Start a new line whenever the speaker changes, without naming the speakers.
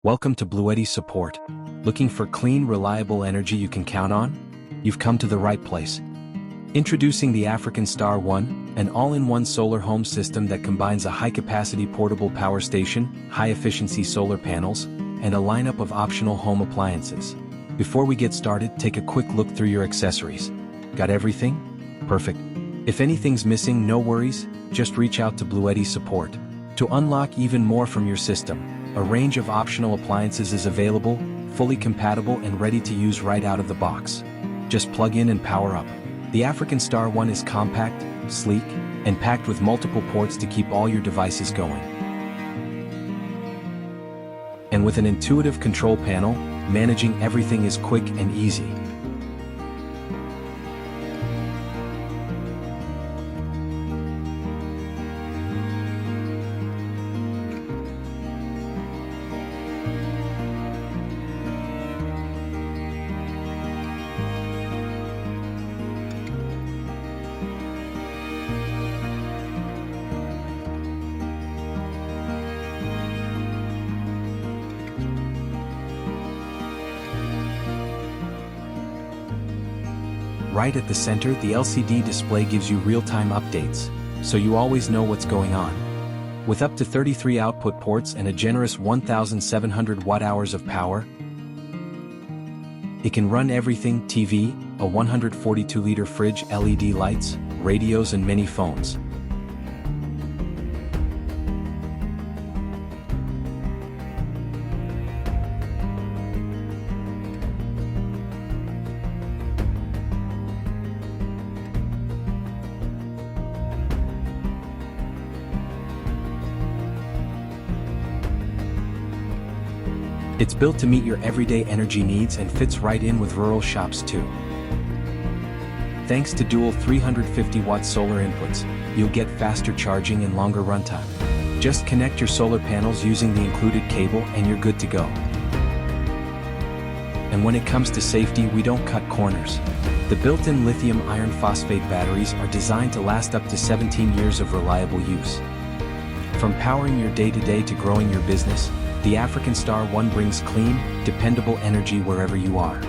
Welcome to BLUETTI Support. Looking for clean, reliable energy you can count on? You've come to the right place. Introducing the African Star 1, an all-in-one solar home system that combines a high-capacity portable power station, high-efficiency solar panels, and a lineup of optional home appliances. Before we get started, take a quick look through your accessories. Got everything? Perfect. If anything's missing, no worries, just reach out to BLUETTI Support. To unlock even more from your system, a range of optional appliances is available, fully compatible and ready to use right out of the box. Just plug in and power up. The African Star 1 is compact, sleek, and packed with multiple ports to keep all your devices going. And with an intuitive control panel, managing everything is quick and easy. Right at the center, the LCD display gives you real-time updates, so you always know what's going on. With up to 33 output ports and a generous 1,700 watt-hours of power, it can run everything: TV, a 142-liter fridge, LED lights, radios and many phones. It's built to meet your everyday energy needs and fits right in with rural shops too. Thanks to dual 350-watt solar inputs, you'll get faster charging and longer runtime. Just connect your solar panels using the included cable and you're good to go. And when it comes to safety, we don't cut corners. The built-in lithium iron phosphate batteries are designed to last up to 17 years of reliable use. From powering your day-to-day to growing your business, the African Star 1 brings clean, dependable energy wherever you are.